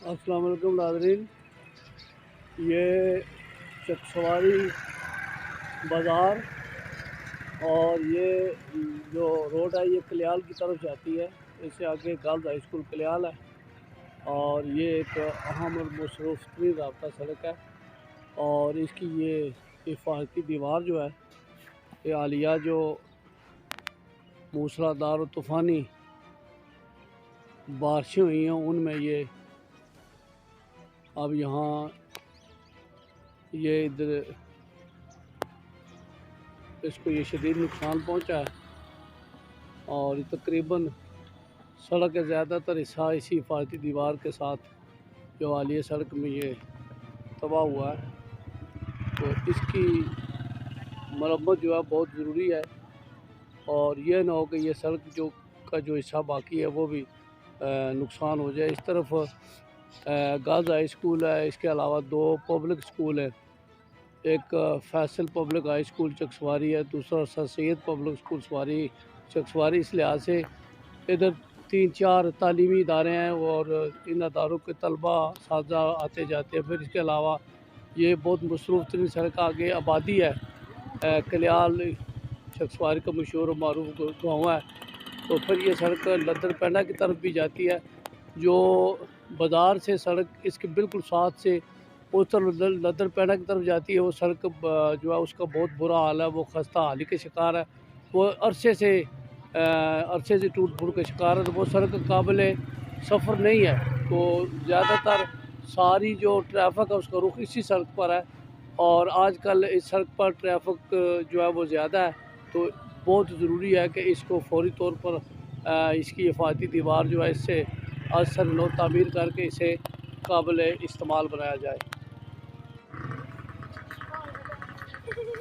अस्सलाम वालेकुम नाज़रीन। ये चकसवारी बाज़ार और ये जो रोड है ये कल्याल की तरफ जाती है। इससे आगे गर्ल्स हाई स्कूल कल्याल है और ये एक अहम और मसरूफ़ तरीन राब्ता सड़क है। और इसकी ये हिफाजती दीवार जो है ये हालिया जो मूसलाधार और तूफ़ानी बारिशें हुई हैं उनमें ये अब यहाँ ये इधर इसको ये शदीद नुकसान पहुँचा है और तकरीबन सड़क का ज़्यादातर हिस्सा इसी हिफाजती दीवार के साथ जो हालिया सड़क में ये तबाह हुआ है। तो इसकी मरम्मत जो है बहुत ज़रूरी है और यह ना हो कि ये सड़क जो हिस्सा बाकी है वो भी नुकसान हो जाए। इस तरफ गर्ल्स हाई स्कूल है, इसके अलावा दो पब्लिक स्कूल है। एक Faisal public high school Chakswari है, दूसरा sir Syed public school Chakswari. इस लिहाज से इधर 3-4 तालीमी इदारे हैं और इन अदारों के तलबा साजा आते जाते हैं। फिर इसके अलावा ये बहुत मसरूफ़ तरीन सड़क आगे आबादी है। कल्याल चकसवारी का मशहूर और मारूफ गाँव है। तो फिर ये सड़क लद्दरपेंडा की तरफ भी जाती है। जो बाज़ार से सड़क इसके बिल्कुल साथ से उस तरफ लद्दरपेंडा की तरफ जाती है। वो सड़क जो है उसका बहुत बुरा हाल है, वो खस्ता हाली के शिकार है। वो अरसे से टूट फूट के शिकार है। तो वो सड़क काबिल सफ़र नहीं है। तो ज़्यादातर सारी जो ट्रैफिक है उसका रुख इसी सड़क पर है और आजकल इस सड़क पर ट्रैफिक जो है वो ज़्यादा है। तो बहुत ज़रूरी है कि इसको फौरी तौर पर इसकी हिफाजती दीवार जो है इससे असर नो तामीर करके इसे काबिल इस्तेमाल बनाया जाए।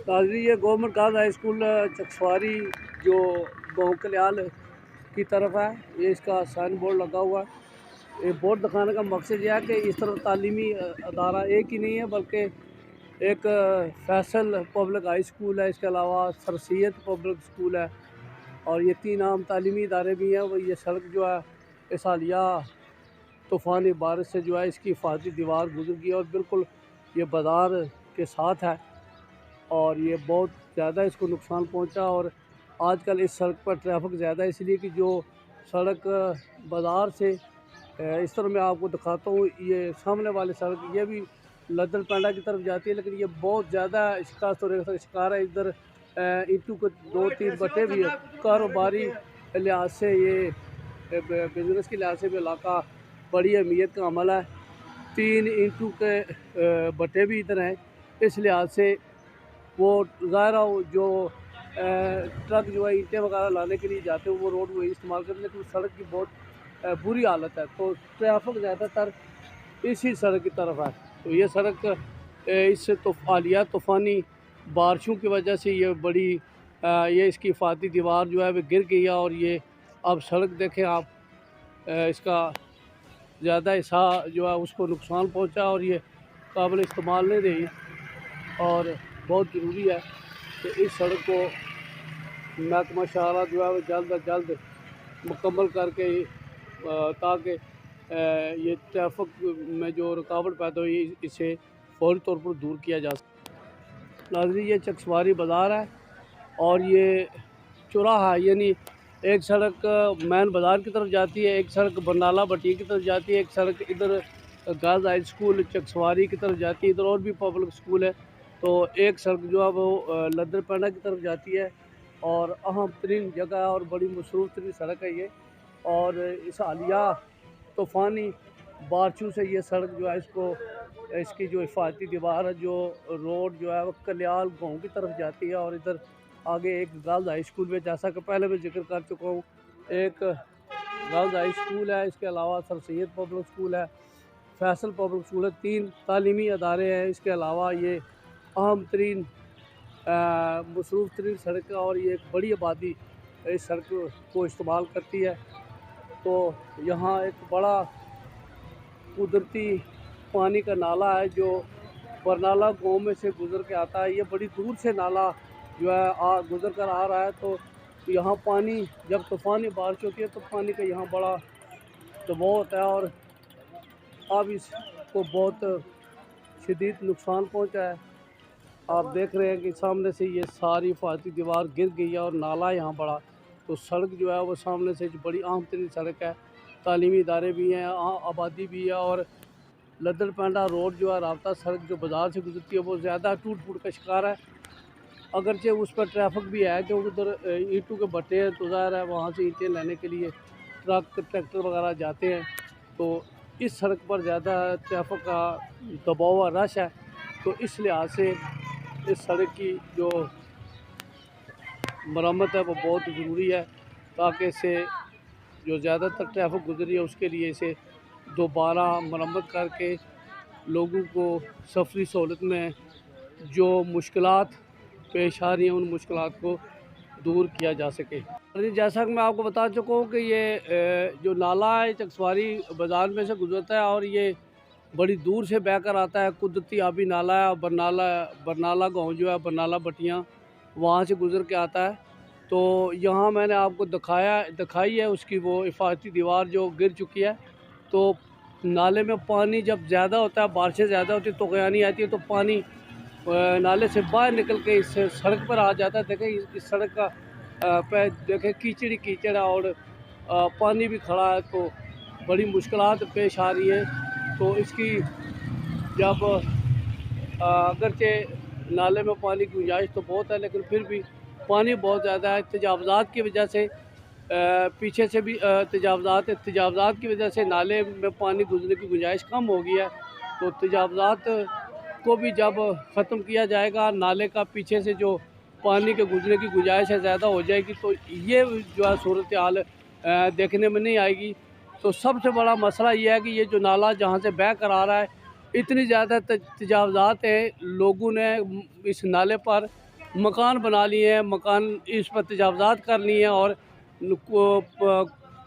नाज़रीन, ये government girls high school Chakswari जो गाँव कल्याल की तरफ है, ये इसका साइन बोर्ड लगा हुआ है। ये बोर्ड दिखाने का मकसद यह है कि इस तरफ तालीमी अदारा एक ही नहीं है बल्कि एक फैसल पब्लिक हाई स्कूल है, इसके अलावा सर सैयद पब्लिक स्कूल है और ये 3 आम तालीमी इदारे भी हैं। वो ये सड़क जो है इस हालिया तूफ़ानी बारिश से जो है इसकी हिफाजती दीवार गुजर गई और बिल्कुल ये बाज़ार के साथ है और ये बहुत ज़्यादा इसको नुकसान पहुंचा। और आजकल इस सड़क पर ट्रैफिक ज़्यादा है इसलिए कि जो सड़क बाज़ार से इस तरह मैं आपको दिखाता हूँ, ये सामने वाली सड़क ये भी लद्दरपेंडा की तरफ जाती है, लेकिन ये बहुत ज़्यादा शिकार है। इधर ईंटों के 2-3 बटे भी है। कारोबारी लिहाज से ये बिज़नेस के लिहाज से भी इलाका बड़ी अहमियत का अमल है। 3 ईंटों के बटे भी इधर हैं। इस लिहाज से वो ज़ाहिर है जो ट्रक जो है ईंटें वगैरह लाने के लिए जाते हैं वो रोड वही इस्तेमाल करते हैं, लेकिन सड़क की बहुत बुरी हालत है। तो ट्रैफिक ज़्यादातर इसी सड़क की तरफ है। तो ये सड़क इससे तो हालिया तूफ़ानी बारिशों की वजह से ये बड़ी ये इसकी हिफाजती दीवार जो है वो गिर गई है और ये अब सड़क देखें आप, इसका ज़्यादा हिस्सा जो है उसको नुकसान पहुंचा और ये काबिल इस्तेमाल नहीं रही। और बहुत ज़रूरी है कि इस सड़क को महकमा शाहरा जो है वो जल्द अज जल्द मुकम्मल करके ताकि ये ट्रैफिक में जो रुकावट पैदा हुई इसे फौरी तौर पर दूर किया जा सके। नाज़रीन, ये चकसवारी बाज़ार है और ये चौराहा है, यानी एक सड़क मैन बाज़ार की तरफ जाती है, एक सड़क बरनाला भट्टी की तरफ जाती है, एक सड़क इधर गर्ल्स हाई स्कूल चकसवारी की तरफ जाती है। इधर और भी पब्लिक स्कूल है। तो एक सड़क जो है वो लद्दरपेंडा की तरफ जाती है और अहम तरीन जगह है और बड़ी मसरूफ़ तरीन सड़क है ये। और इस हालिया तूफ़ानी बारिशों से ये सड़क जो है इसको इसकी जो हिफाजती दीवार है, जो रोड जो है वो कल्याल गाँव की तरफ जाती है और इधर आगे एक गर्ल्स हाई स्कूल में, जैसा कि पहले मैं जिक्र कर चुका हूँ, एक गर्ल्स हाई स्कूल है। इसके अलावा सर सैयद पब्लिक स्कूल है, फैसल पब्लिक स्कूल है। 3 तालीमी अदारे हैं। इसके अलावा ये अहम तरीन मसरूफ़ तरीन सड़क है और ये एक बड़ी आबादी इस सड़क को इस्तेमाल करती है। तो यहाँ एक बड़ा कुदरती पानी का नाला है जो बरनाला गाँव में से गुज़र के आता है। ये बड़ी दूर से नाला जो है गुज़र कर आ रहा है। तो यहाँ पानी जब तूफ़ानी बारिश होती है तो पानी का यहाँ बड़ा दबाव होता है और अब इसको बहुत शदीद नुकसान पहुंचा है। आप देख रहे हैं कि सामने से ये सारी हिफाजती दीवार गिर गई है और नाला यहाँ बड़ा, तो सड़क जो है वो सामने से जो बड़ी आम तरीन सड़क है, तालीमी इदारे भी हैं, आबादी भी है, और लद्दर पेंडा रोड जो है राब्ता सड़क जो बाज़ार से गुजरती है वो ज़्यादा टूट फूट का शिकार है। अगरचे उस पर ट्रैफिक भी है क्योंकि उधर ईंटों के भट्टे हैं, तो ज़ाहिर है वहाँ से ईंटें लेने के लिए ट्रक ट्रैक्टर वगैरह जाते हैं, तो इस सड़क पर ज़्यादा ट्रैफिक का दबाव और रश है। तो इस लिहाज से इस सड़क की जो मरम्मत है वो बहुत ज़रूरी है, ताकि इससे जो ज़्यादातर ट्रैफिक गुजरी है उसके लिए इसे दोबारा मरम्मत करके लोगों को सफरी सहूलत में जो मुश्किलात पेश आ रही हैं उन मुश्किलात को दूर किया जा सके। और जैसा कि मैं आपको बता चुका हूँ कि ये जो नाला है चकसवारी बाज़ार में से गुजरता है और ये बड़ी दूर से बहकर आता है। कुदरती आबी नाला है और बरनाला गाँव जो है, बरनाला बटियाँ, वहाँ से गुज़र के आता है। तो यहाँ मैंने आपको दिखाई है उसकी वो हिफाजती दीवार जो गिर चुकी है। तो नाले में पानी जब ज़्यादा होता है, बारिशें ज़्यादा होती है, तूफ़ानी आती है, तो पानी नाले से बाहर निकल के इस सड़क पर आ जाता है। देखें इस सड़क का पे देखें कीचड़ ही कीचड़ है और पानी भी खड़ा है, तो बड़ी मुश्किलात पेश आ रही है। तो इसकी जब अगरचे नाले में पानी की गुंजाइश तो बहुत है, लेकिन फिर भी पानी बहुत ज़्यादा है। तजावज़ात की वजह से पीछे से भी तजावज़ात की वजह से नाले में पानी गुजरने की गुंजाइश कम हो गई है। तो तजावज़ात को भी जब ख़त्म किया जाएगा, नाले का पीछे से जो पानी के गुजरने की गुंजाइश है ज़्यादा हो जाएगी, तो ये जो है सूरत हाल देखने में नहीं आएगी। तो सबसे बड़ा मसला ये है कि ये जो नाला जहाँ से बह कर आ रहा है, इतनी ज़्यादा तजावज़ात है, लोगों ने इस नाले पर मकान बना लिए हैं, मकान इस पर तजावज़ात कर लिए हैं, और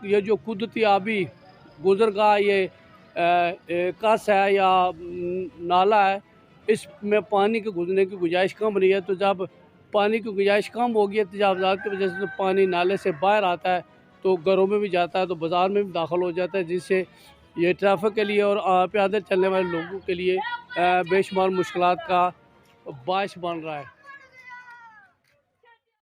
ये जो कुदरती आबी गुज़रगाह ये कस है या नाला है, इसमें पानी के गुजरने की गुंजाइश कम रही है। तो जब पानी की गुंजाइश कम होगी है तजावज़ात की वजह से, तो पानी नाले से बाहर आता है, तो घरों में भी जाता है, तो बाज़ार में भी दाखिल हो जाता है, जिससे ये ट्रैफिक के लिए और पैदल चलने वाले लोगों के लिए बेशुमार मुश्किलात का बायस बन रहा है।